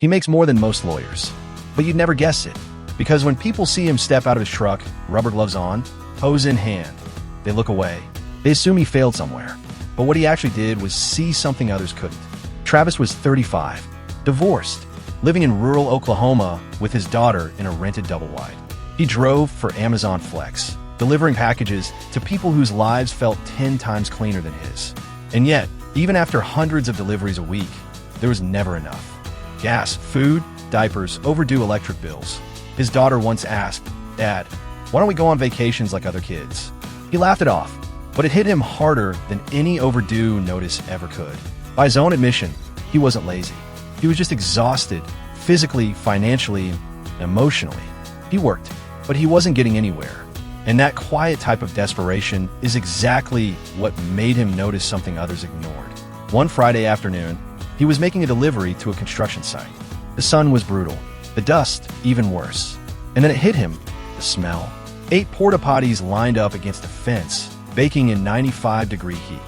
He makes more than most lawyers. But you'd never guess it, because when people see him step out of his truck, rubber gloves on, hose in hand, they look away. They assume he failed somewhere. But what he actually did was see something others couldn't. Travis was 35, divorced, living in rural Oklahoma with his daughter in a rented double-wide. He drove for Amazon Flex, delivering packages to people whose lives felt 10 times cleaner than his. And yet, even after hundreds of deliveries a week, there was never enough. Gas, food, diapers, overdue electric bills. His daughter once asked, "Dad, why don't we go on vacations like other kids?" He laughed it off, but it hit him harder than any overdue notice ever could. By his own admission, he wasn't lazy. He was just exhausted, physically, financially, and emotionally. He worked, but he wasn't getting anywhere. And that quiet type of desperation is exactly what made him notice something others ignored. One Friday afternoon, he was making a delivery to a construction site. The sun was brutal, the dust even worse. And then it hit him, the smell. 8 porta-potties lined up against a fence, baking in 95-degree heat.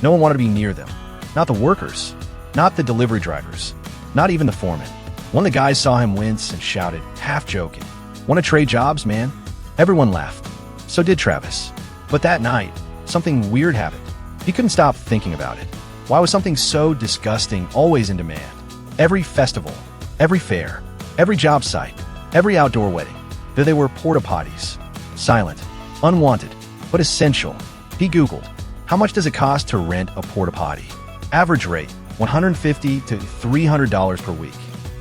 No one wanted to be near them. Not the workers, not the delivery drivers, not even the foreman. One of the guys saw him wince and shouted, half joking, "Want to trade jobs, man?" Everyone laughed. So did Travis. But that night, something weird happened. He couldn't stop thinking about it. Why was something so disgusting always in demand? Every festival, every fair, every job site, every outdoor wedding, there they were porta-potties. Silent, unwanted, but essential. He Googled, how much does it cost to rent a porta-potty? Average rate, $150 to $300 per week.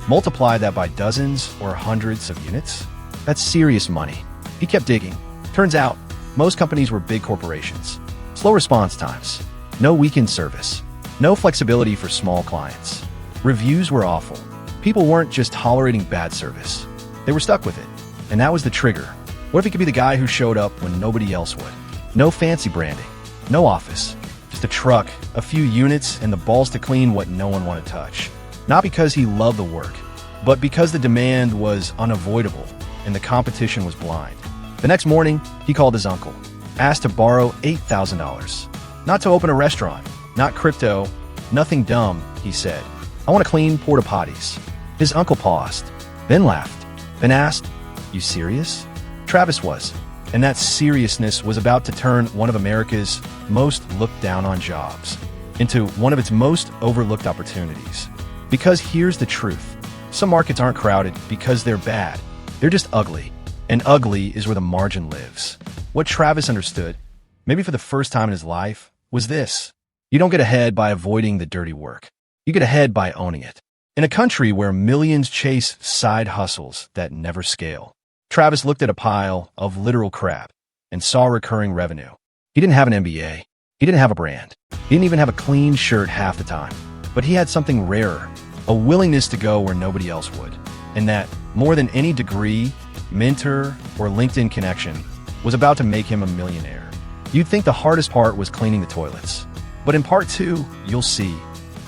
Multiply that by dozens or hundreds of units. That's serious money. He kept digging. Turns out, most companies were big corporations. Slow response times. No weekend service. No flexibility for small clients. Reviews were awful. People weren't just tolerating bad service. They were stuck with it. And that was the trigger. What if he could be the guy who showed up when nobody else would? No fancy branding. No office. Just a truck, a few units, and the balls to clean what no one wanted to touch. Not because he loved the work, but because the demand was unavoidable and the competition was blind. The next morning, he called his uncle, asked to borrow $8,000. Not to open a restaurant, not crypto, nothing dumb, he said. "I want to clean porta-potties." His uncle paused, then laughed, then asked, "You serious?" Travis was, and that seriousness was about to turn one of America's most looked down on jobs into one of its most overlooked opportunities. Because here's the truth. Some markets aren't crowded because they're bad. They're just ugly. And ugly is where the margin lives. What Travis understood, maybe for the first time in his life, was this. You don't get ahead by avoiding the dirty work. You get ahead by owning it. In a country where millions chase side hustles that never scale, Travis looked at a pile of literal crap and saw recurring revenue. He didn't have an MBA. He didn't have a brand. He didn't even have a clean shirt half the time. But he had something rarer, a willingness to go where nobody else would. And that, more than any degree, mentor, or LinkedIn connection, was about to make him a millionaire. You'd think the hardest part was cleaning the toilets. But in part 2, you'll see.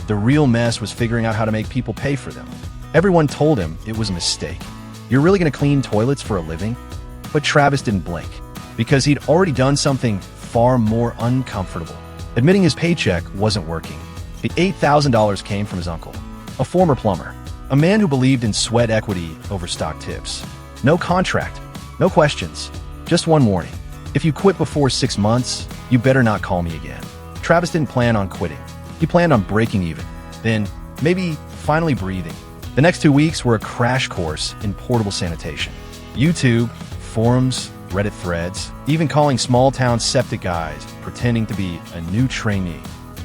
The real mess was figuring out how to make people pay for them. Everyone told him it was a mistake. You're really going to clean toilets for a living? But Travis didn't blink, because he'd already done something far more uncomfortable. Admitting his paycheck wasn't working. The $8,000 came from his uncle, a former plumber, a man who believed in sweat equity over stock tips. No contract, no questions, just one warning. If you quit before 6 months, you better not call me again. Travis didn't plan on quitting. He planned on breaking even, then maybe finally breathing. The next 2 weeks were a crash course in portable sanitation. YouTube, forums, Reddit threads, even calling small-town septic guys pretending to be a new trainee.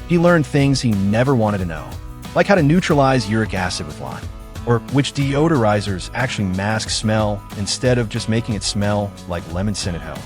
He learned things he never wanted to know, like how to neutralize uric acid with lime, or which deodorizers actually mask smell instead of just making it smell like lemon scented hell.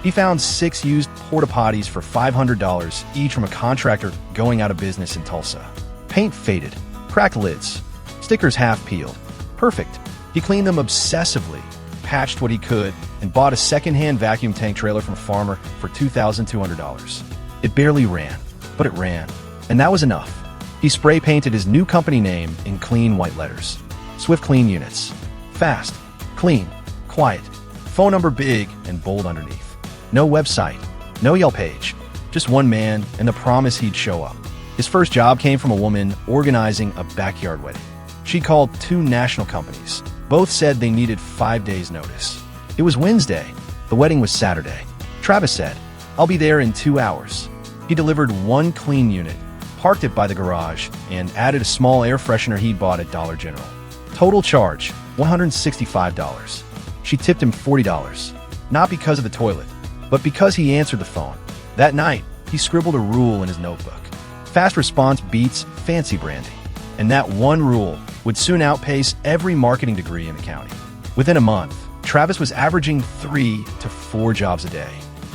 He found 6 used porta-potties for $500 each from a contractor going out of business in Tulsa. Paint faded, cracked lids, stickers half peeled. Perfect. He cleaned them obsessively, patched what he could, and bought a second-hand vacuum tank trailer from a farmer for $2,200. It barely ran, but it ran, and that was enough. He spray painted his new company name in clean white letters. Swift Clean Units. Fast, clean, quiet. Phone number big and bold underneath. No website, no Yelp page. Just one man and the promise he'd show up. His first job came from a woman organizing a backyard wedding. She called 2 national companies. Both said they needed 5 days' notice. It was Wednesday. The wedding was Saturday. Travis said, "I'll be there in 2 hours." He delivered 1 clean unit, parked it by the garage, and added a small air freshener he'd bought at Dollar General. Total charge, $165. She tipped him $40, not because of the toilet, but because he answered the phone. That night, he scribbled a rule in his notebook. Fast response beats fancy branding. And that one rule would soon outpace every marketing degree in the county. Within a month, Travis was averaging 3 to 4 jobs a day.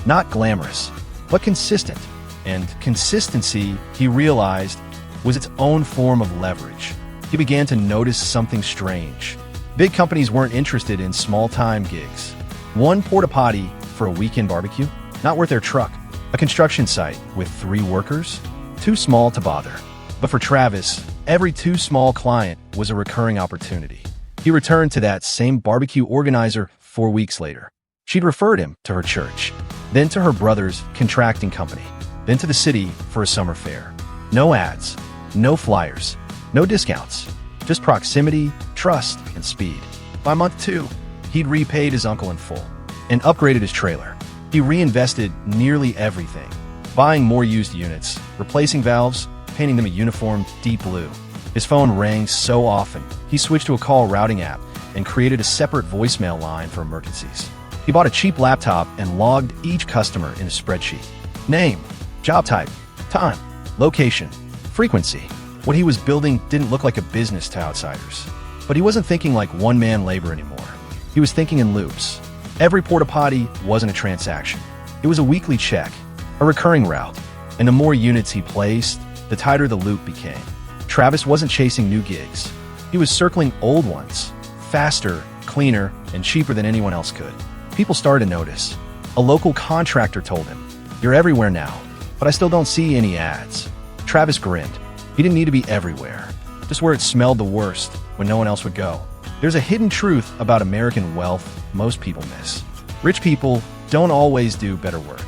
Not glamorous, but consistent. And consistency, he realized, was its own form of leverage. He began to notice something strange. Big companies weren't interested in small-time gigs. One porta-potty for a weekend barbecue? Not worth their truck. A construction site with 3 workers? Too small to bother. But for Travis, every too small client was a recurring opportunity. He returned to that same barbecue organizer 4 weeks later. She'd referred him to her church, then to her brother's contracting company, then to the city for a summer fair. No ads, no flyers, no discounts, just proximity, trust, and speed. By month 2, he'd repaid his uncle in full and upgraded his trailer. He reinvested nearly everything, buying more used units, replacing valves, painting them a uniform deep blue. His phone rang so often, he switched to a call routing app and created a separate voicemail line for emergencies. He bought a cheap laptop and logged each customer in a spreadsheet. Name, job type, time, location, frequency. What he was building didn't look like a business to outsiders. But he wasn't thinking like one-man labor anymore. He was thinking in loops. Every porta-potty wasn't a transaction. It was a weekly check, a recurring route. And the more units he placed, the tighter the loop became. Travis wasn't chasing new gigs. He was circling old ones, faster, cleaner, and cheaper than anyone else could. People started to notice. A local contractor told him, "You're everywhere now, but I still don't see any ads." Travis grinned. He didn't need to be everywhere, just where it smelled the worst when no one else would go. There's a hidden truth about American wealth most people miss. Rich people don't always do better work.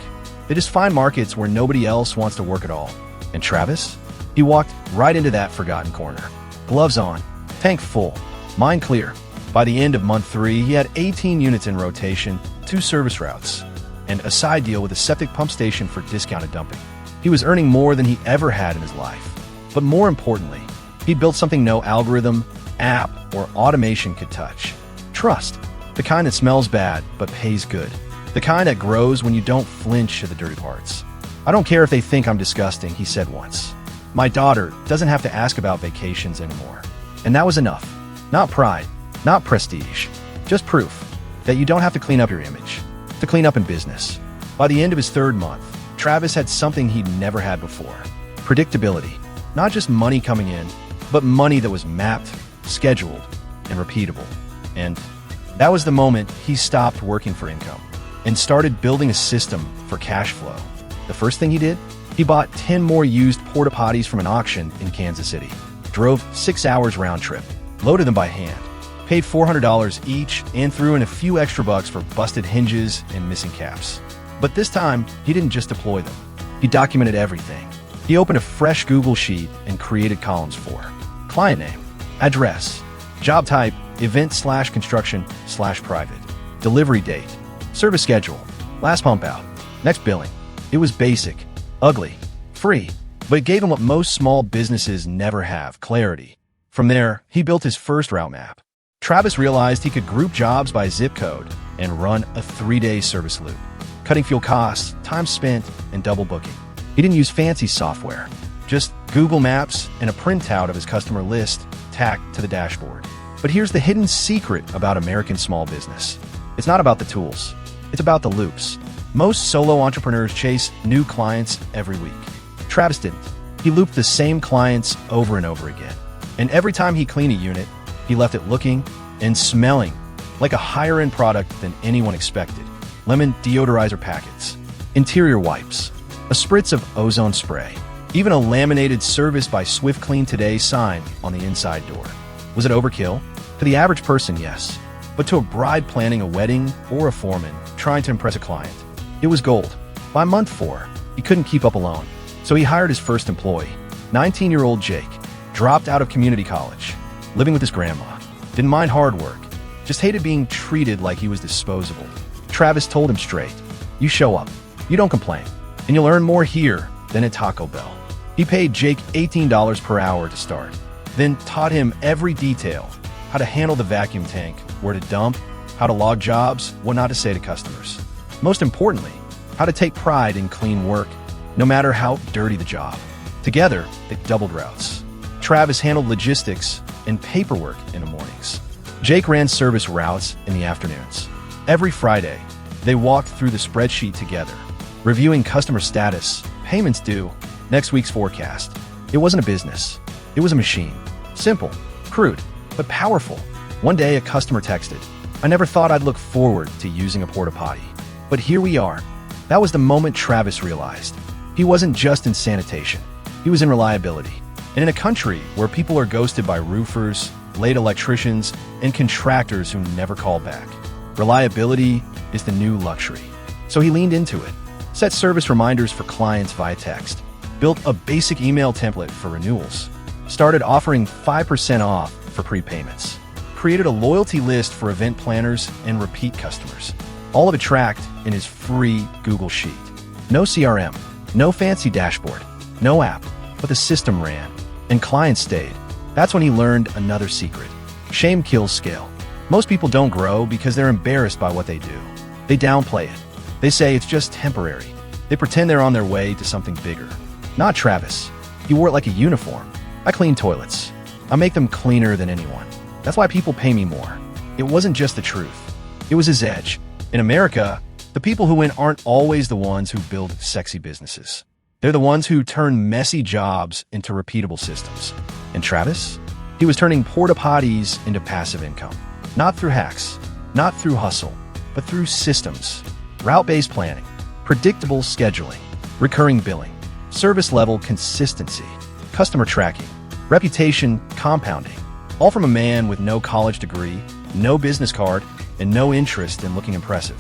They just find markets where nobody else wants to work at all. And Travis? He walked right into that forgotten corner. Gloves on, tank full, mind clear. By the end of month 3, he had 18 units in rotation, 2 service routes, and a side deal with a septic pump station for discounted dumping. He was earning more than he ever had in his life. But more importantly, he built something no algorithm, app, or automation could touch. Trust. The kind that smells bad, but pays good. The kind that grows when you don't flinch at the dirty parts. "I don't care if they think I'm disgusting," he said once. "My daughter doesn't have to ask about vacations anymore." And that was enough. Not pride, not prestige, just proof that you don't have to clean up your image to clean up in business. By the end of his 3rd month, Travis had something he'd never had before. Predictability. Not just money coming in, but money that was mapped, scheduled, and repeatable. And that was the moment he stopped working for income and started building a system for cash flow. The first thing he did? He bought 10 more used porta-potties from an auction in Kansas City, drove 6 hours round trip, loaded them by hand, paid $400 each, and threw in a few extra bucks for busted hinges and missing caps. But this time, he didn't just deploy them. He documented everything. He opened a fresh Google sheet and created columns for client name, address, job type, event/construction/private, delivery date, service schedule, last pump out, next billing. It was basic, ugly, free, but it gave him what most small businesses never have: clarity. From there, he built his first route map. Travis realized he could group jobs by zip code and run a 3-day service loop, cutting fuel costs, time spent, and double booking. He didn't use fancy software, just Google Maps and a printout of his customer list tacked to the dashboard. But here's the hidden secret about American small business. It's not about the tools. It's about the loops. Most solo entrepreneurs chase new clients every week. Travis didn't. He looped the same clients over and over again. And every time he cleaned a unit, he left it looking and smelling like a higher-end product than anyone expected. Lemon deodorizer packets, interior wipes, a spritz of ozone spray, even a laminated "Service by Swift Clean Today" sign on the inside door. Was it overkill? To the average person, yes. But to a bride planning a wedding or a foreman trying to impress a client, it was gold. By month 4, he couldn't keep up alone. So he hired his first employee, 19-year-old Jake, dropped out of community college, living with his grandma. Didn't mind hard work, just hated being treated like he was disposable. Travis told him straight, "You show up, you don't complain, and you'll earn more here than at Taco Bell." He paid Jake $18 per hour to start, then taught him every detail: how to handle the vacuum tank, where to dump, how to log jobs, what not to say to customers. Most importantly, how to take pride in clean work, no matter how dirty the job. Together, they doubled routes. Travis handled logistics and paperwork in the mornings. Jake ran service routes in the afternoons. Every Friday, they walked through the spreadsheet together, reviewing customer status, payments due, next week's forecast. It wasn't a business. It was a machine. Simple, crude, but powerful. One day, a customer texted, "I never thought I'd look forward to using a porta-potty, but here we are." That was the moment Travis realized. He wasn't just in sanitation. He was in reliability. And in a country where people are ghosted by roofers, late electricians, and contractors who never call back, reliability is the new luxury. So he leaned into it, set service reminders for clients via text, built a basic email template for renewals, started offering 5% off for prepayments, created a loyalty list for event planners and repeat customers. All of it tracked in his free Google Sheet. No CRM, no fancy dashboard, no app, but the system ran, and clients stayed. That's when he learned another secret. Shame kills scale. Most people don't grow because they're embarrassed by what they do. They downplay it. They say it's just temporary. They pretend they're on their way to something bigger. Not Travis. He wore it like a uniform. I clean toilets. I make them cleaner than anyone. That's why people pay me more. It wasn't just the truth. It was his edge. In America, the people who win aren't always the ones who build sexy businesses. They're the ones who turn messy jobs into repeatable systems. And Travis? He was turning porta-potties into passive income. Not through hacks, not through hustle, but through systems. Route-based planning, predictable scheduling, recurring billing, service level consistency, customer tracking, reputation compounding. All from a man with no college degree, no business card, and no interest in looking impressive.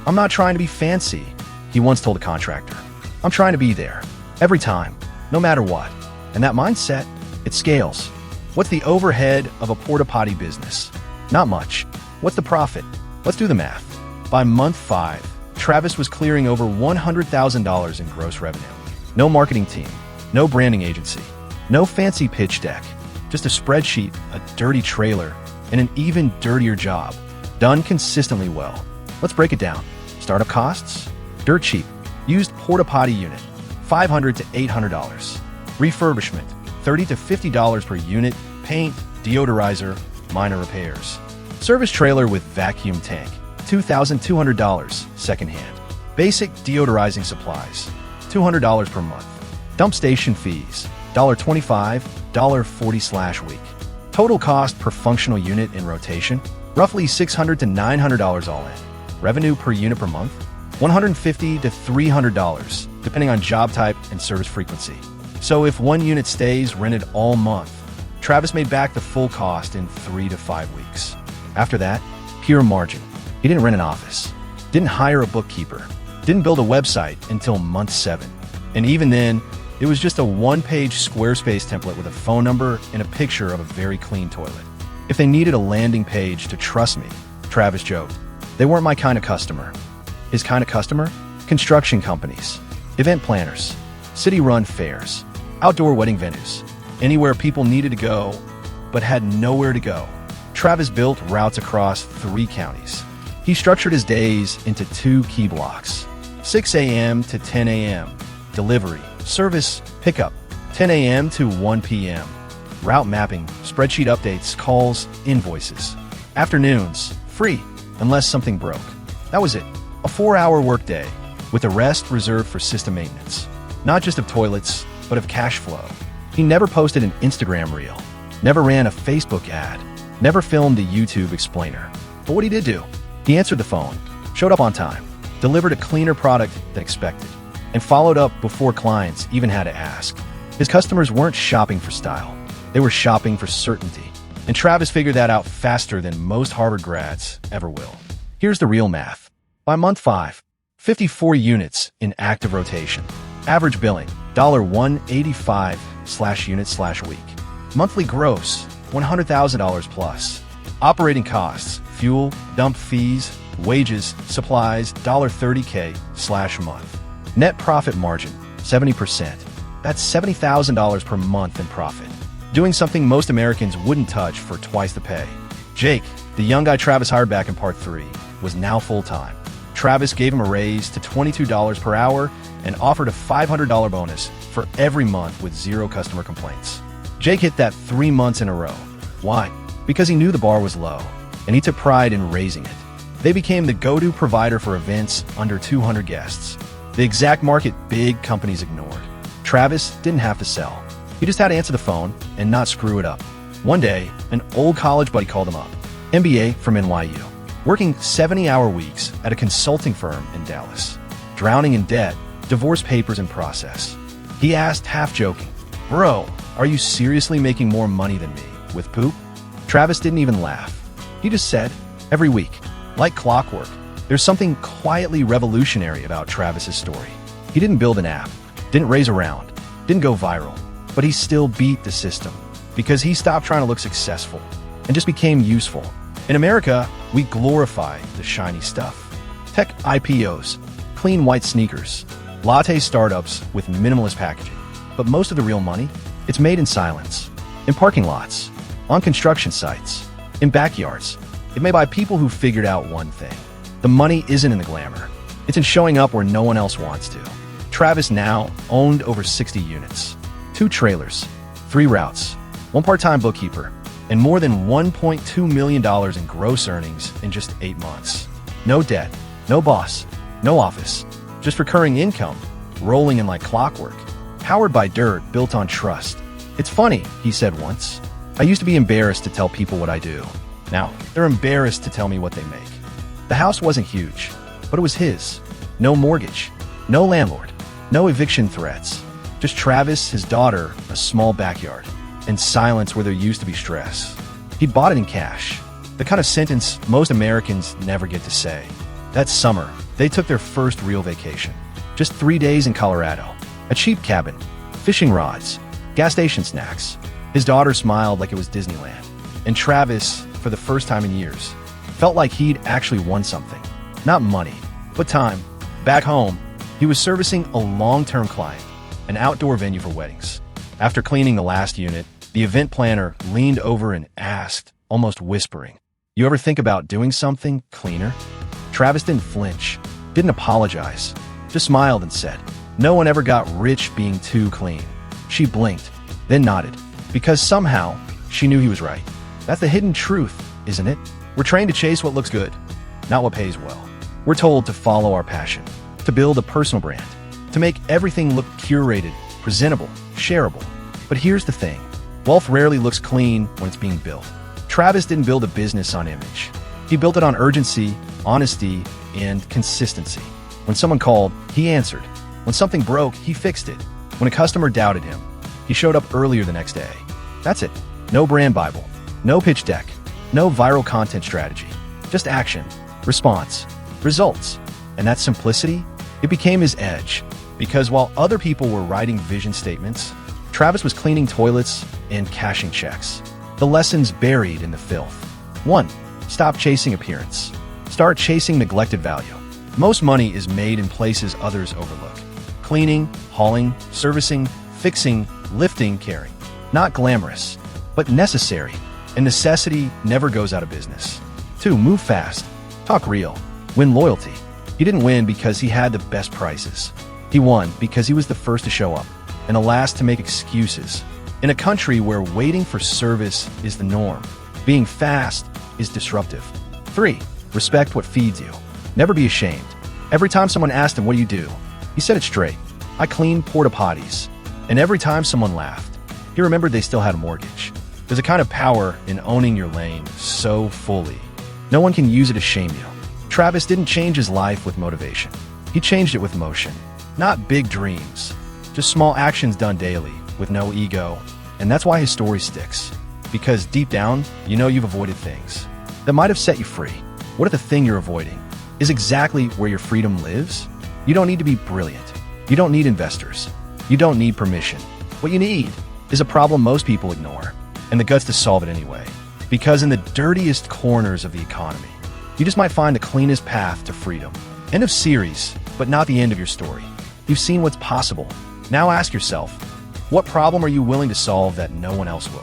"I'm not trying to be fancy," he once told a contractor. "I'm trying to be there, every time, no matter what." And that mindset, it scales. What's the overhead of a porta-potty business? Not much. What's the profit? Let's do the math. By month 5, Travis was clearing over $100,000 in gross revenue. No marketing team, no branding agency, no fancy pitch deck, just a spreadsheet, a dirty trailer, and an even dirtier job, done consistently well. Let's break it down. Startup costs? Dirt cheap. Used porta-potty unit, $500 to $800. Refurbishment, $30 to $50 per unit. Paint, deodorizer, minor repairs. Service trailer with vacuum tank, $2,200 secondhand. Basic deodorizing supplies, $200 per month. Dump station fees, $1.25, $1.40/week. Total cost per functional unit in rotation, roughly $600 to $900 all in. Revenue per unit per month, $150 to $300, depending on job type and service frequency. So if one unit stays rented all month, Travis made back the full cost in 3 to 5 weeks. After that, pure margin. He didn't rent an office, didn't hire a bookkeeper, didn't build a website until month 7. And even then, it was just a one-page Squarespace template with a phone number and a picture of a very clean toilet. If they needed a landing page to trust me, Travis joked, they weren't my kind of customer. His kind of customer? Construction companies, event planners, city-run fairs, outdoor wedding venues, anywhere people needed to go but had nowhere to go. Travis built routes across 3 counties. He structured his days into 2 key blocks: 6 a.m. to 10 a.m., delivery, service, pickup, 10 a.m. to 1 p.m., route mapping, spreadsheet updates, calls, invoices. Afternoons, free, unless something broke. That was it. A 4-hour workday, with the rest reserved for system maintenance. Not just of toilets, but of cash flow. He never posted an Instagram reel, never ran a Facebook ad, never filmed a YouTube explainer. But what he did do, he answered the phone, showed up on time, delivered a cleaner product than expected, and followed up before clients even had to ask. His customers weren't shopping for style. They were shopping for certainty. And Travis figured that out faster than most Harvard grads ever will. Here's the real math. By month 5, 54 units in active rotation. Average billing, $185/unit/week. Monthly gross, $100,000 plus. Operating costs, fuel, dump fees, wages, supplies, $30K/month. Net profit margin, 70%. That's $70,000 per month in profit. Doing something most Americans wouldn't touch for twice the pay. Jake, the young guy Travis hired back in part 3, was now full-time. Travis gave him a raise to $22 per hour and offered a $500 bonus for every month with 0 customer complaints. Jake hit that 3 months in a row. Why? Because he knew the bar was low, and he took pride in raising it. They became the go-to provider for events under 200 guests, the exact market big companies ignored. Travis didn't have to sell. He just had to answer the phone and not screw it up. One day, an old college buddy called him up, MBA from NYU, working 70-hour weeks at a consulting firm in Dallas, drowning in debt, divorce papers in process. He asked, half joking, "Bro, are you seriously making more money than me with poop?" Travis didn't even laugh. He just said, every week, like clockwork, there's something quietly revolutionary about Travis's story. He didn't build an app, didn't raise a round, didn't go viral, but he still beat the system because he stopped trying to look successful and just became useful. In America, we glorify the shiny stuff. Tech IPOs, clean white sneakers, latte startups with minimalist packaging. But most of the real money, it's made in silence, in parking lots, on construction sites, in backyards. It made by people who figured out one thing. The money isn't in the glamour. It's in showing up where no one else wants to. Travis now owned over 60 units, 2 trailers, 3 routes, 1 part-time bookkeeper, and more than $1.2 million in gross earnings in just 8 months. No debt, no boss, no office, just recurring income, rolling in like clockwork, powered by dirt built on trust. It's funny, he said once. I used to be embarrassed to tell people what I do. Now, they're embarrassed to tell me what they make. The house wasn't huge, but it was his. No mortgage, no landlord, no eviction threats. Just Travis, his daughter, a small backyard, and silence where there used to be stress. He bought it in cash. The kind of sentence most Americans never get to say. That summer, they took their first real vacation. Just 3 days in Colorado. A cheap cabin, fishing rods, gas station snacks. His daughter smiled like it was Disneyland. And Travis, for the first time in years, felt like he'd actually won something. Not money, but time. Back home, he was servicing a long-term client, an outdoor venue for weddings. After cleaning the last unit, the event planner leaned over and asked, almost whispering, "You ever think about doing something cleaner?" Travis didn't flinch, didn't apologize, just smiled and said, "No one ever got rich being too clean." She blinked, then nodded, because somehow she knew he was right. That's the hidden truth, isn't it? We're trained to chase what looks good, not what pays well. We're told to follow our passion, to build a personal brand, to make everything look curated, presentable, shareable. But here's the thing. Wealth rarely looks clean when it's being built. Travis didn't build a business on image. He built it on urgency, honesty, and consistency. When someone called, he answered. When something broke, he fixed it. When a customer doubted him, he showed up earlier the next day. That's it. No brand Bible, no pitch deck, no viral content strategy. Just action, response, results. And that simplicity, it became his edge. Because while other people were writing vision statements, Travis was cleaning toilets and cashing checks. The lessons buried in the filth. 1. Stop chasing appearance. Start chasing neglected value. Most money is made in places others overlook. Cleaning, hauling, servicing, fixing, lifting, carrying. Not glamorous, but necessary. And necessity never goes out of business. 2. Move fast. Talk real. Win loyalty. He didn't win because he had the best prices. He won because he was the first to show up and the last to make excuses. In a country where waiting for service is the norm, being fast is disruptive. 3. Respect what feeds you. Never be ashamed. Every time someone asked him, "What do you do?" he said it straight. "I clean porta-potties." And every time someone laughed, he remembered they still had a mortgage. There's a kind of power in owning your lane so fully. No one can use it to shame you. Travis didn't change his life with motivation. He changed it with motion. Not big dreams, just small actions done daily with no ego. And that's why his story sticks. Because deep down, you know you've avoided things that might have set you free. What if the thing you're avoiding is exactly where your freedom lives? You don't need to be brilliant. You don't need investors. You don't need permission. What you need is a problem most people ignore. and the guts to solve it anyway. Because in the dirtiest corners of the economy, you just might find the cleanest path to freedom. End of series, but not the end of your story. You've seen what's possible. Now ask yourself, what problem are you willing to solve that no one else will?